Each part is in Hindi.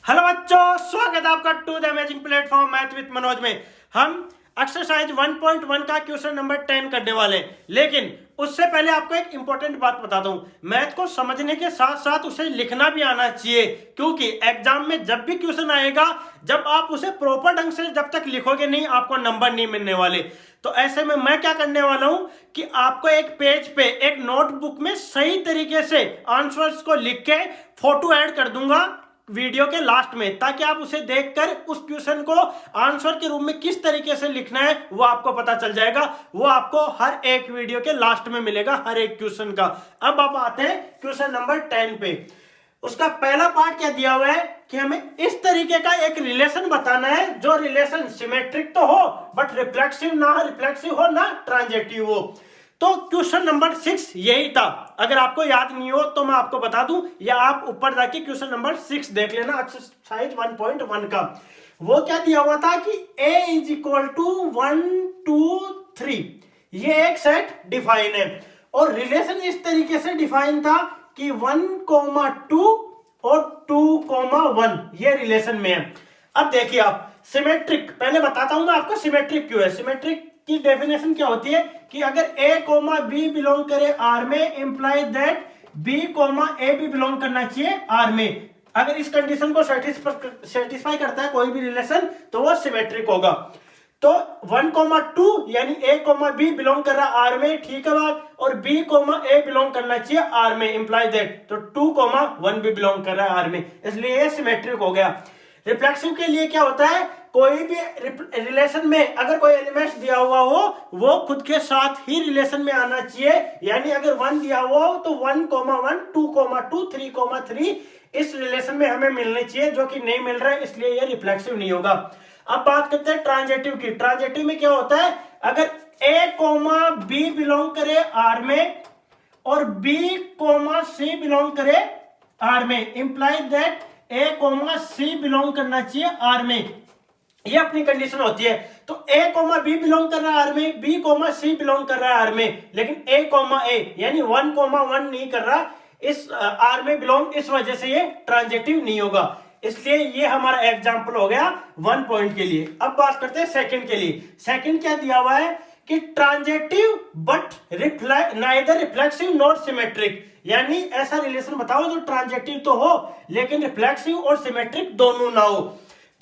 हेलो बच्चों, स्वागत है आपका to the amazing platform math with Manoj में। हम एक्सरसाइज 1.1 का क्वेश्चन नंबर 10 करने वाले हैं, लेकिन उससे पहले आपको एक इंपॉर्टेंट बात बताता हूं। मैथ को समझने के साथ साथ उसे लिखना भी आना चाहिए, क्योंकि एग्जाम में जब भी क्वेश्चन आएगा, जब आप उसे प्रॉपर ढंग से जब तक लिखोगे नहीं, आपको नंबर नहीं मिलने वाले। तो ऐसे में मैं क्या करने वाला हूं कि आपको एक पेज पे एक नोटबुक में सही तरीके से आंसर्स को लिख के फोटो ऐड कर दूंगा वीडियो के लास्ट में, ताकि आप उसे देखकर उस क्वेश्चन को आंसर के रूप में किस तरीके से लिखना है वो आपको पता चल जाएगा। वो आपको हर एक वीडियो के लास्ट में मिलेगा, हर एक क्वेश्चन का। अब आप आते हैं क्वेश्चन नंबर 10 पे। उसका पहला पार्ट क्या दिया हुआ है कि हमें इस तरीके का एक रिलेशन बताना है, जो रिलेशन सिमेट्रिक तो हो बट रिफ्लेक्सिव हो ना ट्रांजेक्टिव हो। तो क्वेश्चन नंबर 6 यही था। अगर आपको याद नहीं हो तो मैं आपको बता दूं, या आप ऊपर जाके क्वेश्चन नंबर 6 देख लेना, एक्सरसाइज 1.1 का। वो क्या दिया हुआ था कि a इज इक्वल टू 1 2 3, ये एक सेट डिफाइन है, और रिलेशन इस तरीके से डिफाइन था कि 1,2 और 2,1 ये रिलेशन में है। अब देखिए आप, सिमेट्रिक पहले बताता हूं मैं आपको सिमेट्रिक क्यों है। सिमेट्रिक की डेफिनेशन क्या होती है कि अगर a कोमा बी बिलोंग करे R में, इंप्लाई दैट b कोमा ए भी बिलोंग करना चाहिए R में। अगर इस कंडीशन को सेटिस्फाई करता है कोई भी रिलेशन, तो वो सिमेट्रिक होगा। तो 1,2 यानी a कोमा बी बिलोंग कर रहा है R में, ठीक है बात, और b कोमा ए बिलोंग करना चाहिए R में, इंप्लाई दैट तो 2,1 भी बिलोंग कर रहा है R में, इसलिए ये सिमेट्रिक हो गया। रिफ्लेक्सिव के लिए क्या होता है, कोई भी रिलेशन में अगर कोई एलिमेंट्स दिया हुआ हो, वो खुद के साथ ही रिलेशन में आना चाहिए। यानी अगर 1 दिया हुआ हो तो 1,1 2,2 3,3 इस रिलेशन में हमें मिलने चाहिए, जो कि नहीं मिल रहा है, इसलिए ये रिफ्लेक्सिव नहीं होगा। अब बात करते हैं ट्रांजेक्टिव की। ट्रांजेक्टिव में क्या होता है, अगर a कोमा बी बिलोंग करे R में और b कोमा सी बिलोंग करे R में, imply that a comma C belong करना चाहिए R में, ये अपनी कंडीशन होती है। तो a कोमा बी बिलोंग कर रहा है R में, b कोमा सी बिलोंग कर रहा है R में, लेकिन a कोमा ए यानी 1,1 नहीं कर रहा इस R में बिलोंग, इस वजह से ये ट्रांजेक्टिव नहीं होगा। इसलिए ये हमारा एग्जांपल हो गया 1 पॉइंट के लिए। अब बात करते हैं सेकंड के लिए। सेकंड क्या दिया हुआ है कि transitive but neither reflexive not symmetric, यानी ऐसा रिलेशन बताओ जो ट्रांजेक्टिव तो हो लेकिन रिफ्लेक्सिव और सिमेट्रिक दोनों ना हो।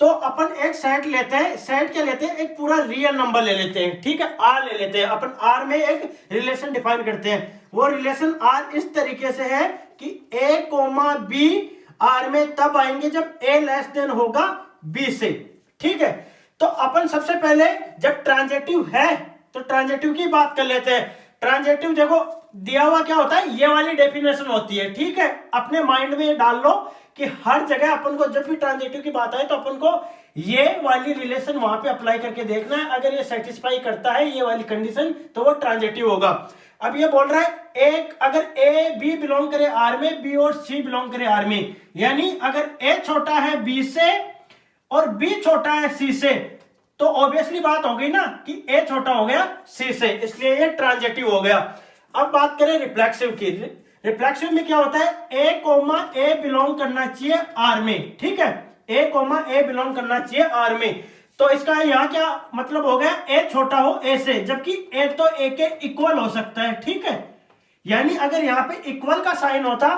तो अपन एक सेट लेते हैं, सेट क्या लेते हैं, एक पूरा रियल नंबर ले लेते हैं, ठीक है, आर ले लेते हैं। अपन आर में एक रिलेशन डिफाइन करते हैं। वो रिलेशन आर इस तरीके से है कि ए कोमा बी आर में तब आएंगे जब ए लेस देन होगा बी से, ठीक है। तो अपन सबसे पहले जब ट्रांजेक्टिव है तो ट्रांजेक्टिव की बात कर लेते हैं। ट्रांजेक्टिव देखो दिया हुआ क्या होता है, ये वाली डेफिनेशन होती है, ठीक है। अपने माइंड में डाल लो कि हर जगह अपन को जब भी ट्रांजेक्टिव की बात आए तो अपन को ये वाली रिलेशन वहां पे अप्लाई करके देखना है। अगर ये सेटिस्फाई करता है ये वाली कंडीशन, तो वो ट्रांजेक्टिव होगा। अब ये बोल रहा है एक अगर ए बी बिलोंग करे आर में, बी और सी बिलोंग करे आर में, यानी अगर ए छोटा है बी से और बी छोटा है सी से, तो ऑब्वियसली बात हो गई ना कि ए छोटा हो गया सी से, इसलिए ये ट्रांजेक्टिव हो गया। अब बात करें रिफ्लेक्सिव की। रिफ्लेक्सिव में क्या होता है, ए कोमा ए बिलोंग करना चाहिए आर में, ठीक है, ए कोमा ए बिलोंग करना चाहिए आर में। तो इसका यहाँ क्या मतलब हो गया, ए छोटा हो ए से, जबकि ए तो ए के इक्वल हो सकता है, ठीक है। यानी अगर यहाँ पे इक्वल का साइन होता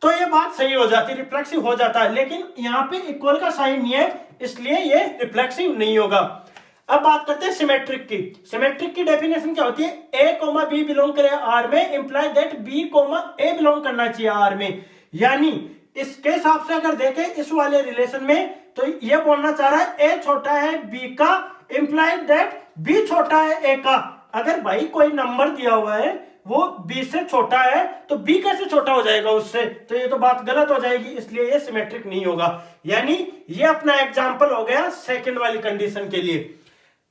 तो ये बात सही हो जाती, रिफ्लेक्सिव हो जाता है, लेकिन यहाँ पे इक्वल का साइन नहीं है, इसलिए ये रिफ्लेक्सिव नहीं होगा। अब बात करते हैं सिमेट्रिक की। सिमेट्रिक की डेफिनेशन क्या होती है, ए कोमा बी बिलोंग करे आर में, imply that B comma A belong करना चाहिए आर में। यानी इसके हिसाब से अगर देखें इस वाले रिलेशन में, तो ये बोलना चाह रहा है ए छोटा है बी का, इंप्लाई दैट बी छोटा है ए का। अगर भाई कोई नंबर दिया हुआ है वो बी से छोटा है, तो बी कैसे छोटा हो जाएगा उससे, तो ये तो बात गलत हो जाएगी, इसलिए ये सिमेट्रिक नहीं होगा। यानी ये अपना एग्जांपल हो गया सेकंड वाली कंडीशन के लिए।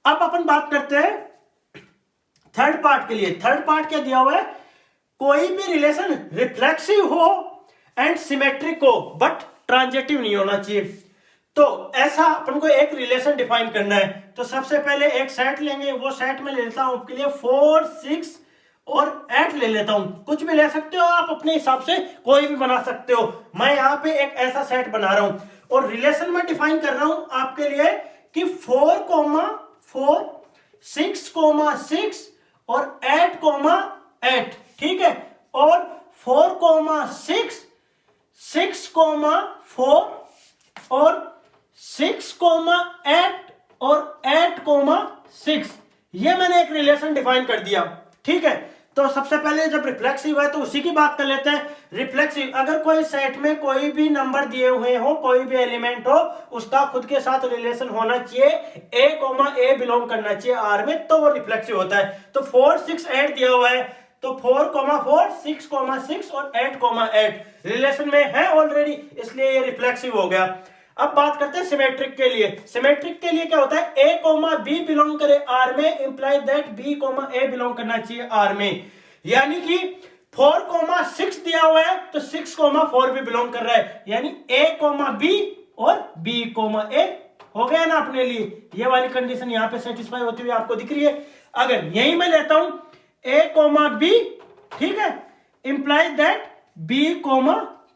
अब अपन बात करते हैं थर्ड पार्ट के लिए। थर्ड पार्ट क्या दिया हुआ है, कोई भी रिलेशन रिफ्लेक्सिव हो एंड सिमेट्रिक हो बट ट्रांजेक्टिव नहीं होना चाहिए। तो ऐसा अपन को एक रिलेशन डिफाइन करना है। तो सबसे पहले एक सेट लेंगे, वो सेट में ले लेता हूं आपके लिए 4 6 और 8 ले लेता हूं। कुछ भी ले सकते हो आप, अपने हिसाब से कोई भी बना सकते हो। मैं यहाँ पे एक ऐसा सेट बना रहा हूं। और रिलेशन में डिफाइन कर रहा हूं आपके लिए कि 4,4, 6,6 और 8,8, ठीक है, और 4,6, 6,4 और 6,8 और 8,6, ये मैंने एक रिलेशन डिफाइन कर दिया, ठीक है। तो सबसे पहले जब रिफ्लेक्सिव है तो उसी की बात कर लेते हैं। रिफ्लेक्सिव, अगर कोई सेट में कोई भी नंबर दिए हुए हो, कोई भी एलिमेंट हो, उसका खुद के साथ रिलेशन होना चाहिए, a, बिलोंग करना चाहिए R में, तो वो रिफ्लेक्सिव होता है। तो 4, 6, 8 दिया हुआ है, तो 4,4, 6,6 और 8,8 रिलेशन में है ऑलरेडी, इसलिए ये रिफ्लेक्सिव हो गया। अब बात करते हैं सिमेट्रिक के लिए। सिमेट्रिक के लिए क्या होता है, a, b बिलोंग करे R में, imply that b, a belong करना चाहिए R में। यानी कि 4,6 दिया हुआ है तो 6,4 भी बिलोंग कर रहा है, यानी a, b और b, a हो गया ना अपने लिए। ये वाली कंडीशन यहां पे सेटिस्फाई होती हुई आपको दिख रही है। अगर यही मैं लेता हूं a, b, ठीक है, इंप्लाई दैट b,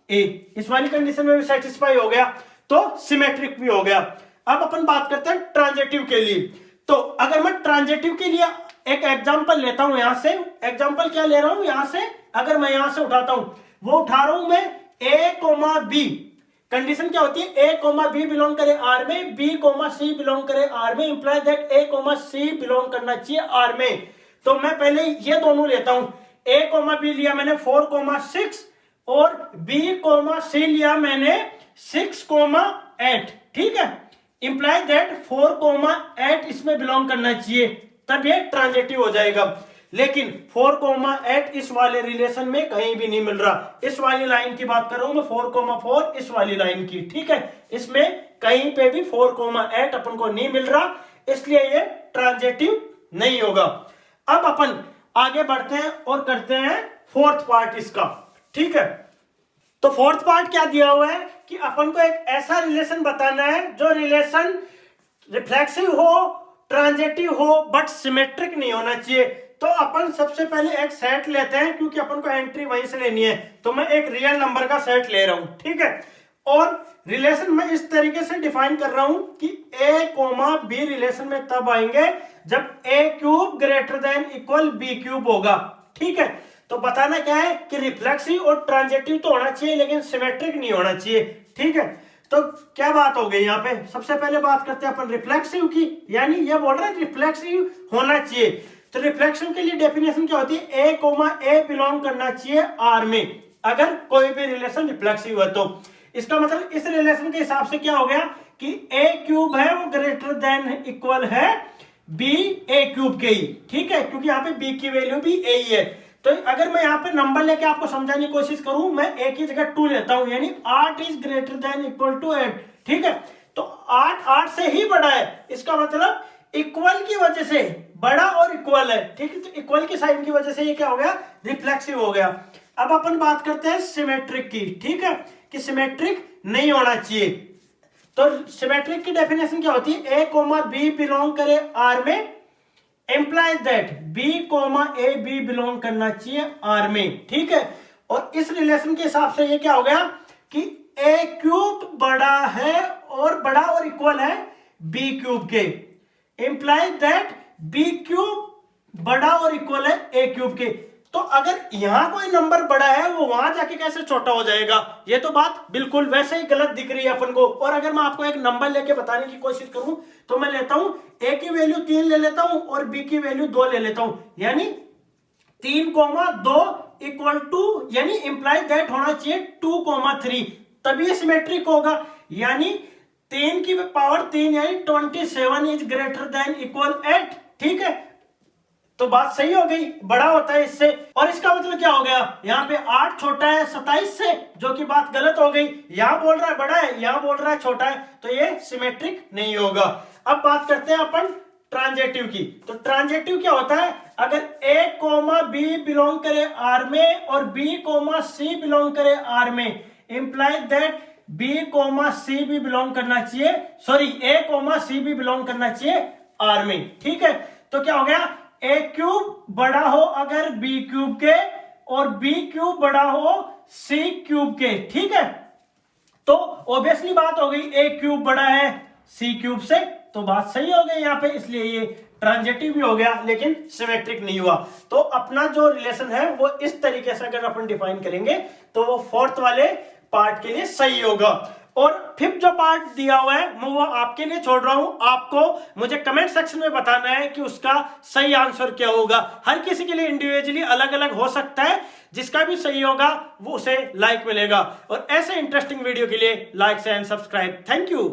a, इस वाली कंडीशन में भी सेटिस्फाई हो गया, तो सिमेट्रिक भी हो गया। अब अपन बात करते हैं ट्रांजिटिव के लिए। तो अगर मैं ट्रांजिटिव के लिए एक एग्जांपल लेता हूं, यहां से एग्जांपल क्या ले रहा हूं, यहां से अगर मैं यहां से उठाता हूं, वो उठा रहा हूं मैं a, b। कंडीशन क्या होती है, a, b बिलोंग करे R में, b, c बिलोंग करे R में, imply that a, c belong करना चाहिए R में। तो मैं पहले ये दोनों लेता हूं, a, b लिया मैंने 4,6 और b, c लिया मैंने 6,8, ठीक है, इंप्लाई दैट 4,8 इसमें बिलोंग करना चाहिए, तब ये ट्रांजिटिव हो जाएगा। लेकिन 4,8 इस वाले रिलेशन में कहीं भी नहीं मिल रहा। इस वाली लाइन की बात कर रहा हूं मैं, 4,4 इस वाली लाइन की, ठीक है, इसमें कहीं पे भी 4,8 अपन को नहीं मिल रहा, इसलिए ये ट्रांजिटिव नहीं होगा। अब अपन आगे बढ़ते हैं और करते हैं फोर्थ पार्ट इसका, ठीक है। तो फोर्थ पार्ट क्या दिया हुआ है कि अपन को एक ऐसा रिलेशन बताना है जो रिलेशन रिफ्लेक्सिव हो, ट्रांजिटिव हो, बट सिमेट्रिक नहीं होना चाहिए। तो अपन सबसे पहले एक सेट लेते हैं, क्योंकि अपन को एंट्री वहीं से लेनी है, तो मैं एक रियल नंबर का सेट ले रहा हूं, ठीक है। और रिलेशन में इस तरीके से डिफाइन कर रहा हूं कि a, b रिलेशन में तब आएंगे जब a³ greater than equal b³ होगा, ठीक है। तो बताना क्या है कि रिफ्लेक्सिव और ट्रांजिटिव तो होना चाहिए, लेकिन सिमेट्रिक नहीं होना चाहिए, ठीक है। तो क्या बात हो गई यहाँ पे, सबसे पहले बात करते हैं अपन रिफ्लेक्सिव की, यानी ये बोल रहे हैं रिफ्लेक्सिव होना चाहिए। तो रिफ्लेक्सिव के लिए डेफिनेशन क्या होती है, a, बिलोंग करना चाहिए R में, अगर कोई भी रिलेशन रिफ्लेक्सिव है तो। इसका मतलब इस रिलेशन के हिसाब से क्या हो गया कि a³ है वो ग्रेटर देन इक्वल है b, a³ के ही, ठीक है, क्योंकि यहाँ पे b की वैल्यू भी a ही है। तो अगर मैं यहाँ पे नंबर लेके आपको समझाने की कोशिश करूं, मैं a की जगह 2 लेता हूं, यानी 8 is greater than equal to 8, ठीक है। तो 8 से ही बड़ा है, इसका मतलब इक्वल की वजह से बड़ा और इक्वल है, ठीक है। तो इक्वल की साइन की वजह से ये क्या हो गया, रिफ्लेक्सिव हो गया। अब अपन बात करते हैं सिमेट्रिक की, ठीक है, कि सिमेट्रिक नहीं होना चाहिए। तो सिमेट्रिक की डेफिनेशन क्या होती है, a, b बिलोंग करे R में, implies that b, a, b belong करना चाहिए R में, ठीक है। और इस रिलेशन के हिसाब से ये क्या हो गया कि a³ बड़ा है और बड़ा और इक्वल है b³ के, एम्प्लाइज दैट b³ बड़ा और इक्वल है a³ के। तो अगर यहां कोई नंबर बड़ा है वो वहां जाके कैसे छोटा हो जाएगा, ये तो बात बिल्कुल वैसे ही गलत दिख रही है अपन को। और अगर मैं आपको एक नंबर लेके बताने की कोशिश करूं तो मैं लेता हूं a की वैल्यू 3 ले लेता हूं और b की वैल्यू 2 ले लेता हूं, यानी 3,2 इक्वल टू, यानी इंप्लाई दैट होना चाहिए 2,3, तभी ये सिमेट्रिक होगा। यानी 3 की पावर 3 यानी 27 इज ग्रेटर देन इक्वल 8, ठीक है। तो बात सही हो गई, बड़ा होता है इससे। और इसका मतलब क्या हो गया, यहाँ पे 8 छोटा है 27 से, जो कि बात गलत हो गई। यहाँ बोल रहा है बड़ा है, यहाँ बोल रहा है छोटा है, तो ये सिमेट्रिक नहीं होगा। अब बात करते हैं अपन ट्रांजिटिव की। तो ट्रांजिटिव क्या होता है, अगर a, b बिलोंग करे R में और b, c बिलोंग करे R में, इंप्लाई दैट b, c भी बिलोंग करना चाहिए, सॉरी a, c भी बिलोंग करना चाहिए R में, ठीक है। तो क्या हो गया, a³ बड़ा हो अगर b³ के और b³ बड़ा हो c³ के, ठीक है। तो ऑब्वियसली बात हो गई ए क्यूब बड़ा है सी क्यूब से, तो बात सही हो गई यहाँ पे, इसलिए ये ट्रांजिटिव भी हो गया लेकिन सिमेट्रिक नहीं हुआ। तो अपना जो रिलेशन है वो इस तरीके से अगर अपन डिफाइन करेंगे तो वो फोर्थ वाले पार्ट के लिए सही होगा। और फिफ्थ जो पार्ट दिया हुआ है मैं वो आपके लिए छोड़ रहा हूं, आपको मुझे कमेंट सेक्शन में बताना है कि उसका सही आंसर क्या होगा। हर किसी के लिए इंडिविजुअली अलग अलग हो सकता है, जिसका भी सही होगा वो उसे लाइक मिलेगा। और ऐसे इंटरेस्टिंग वीडियो के लिए like and subscribe. Thank you.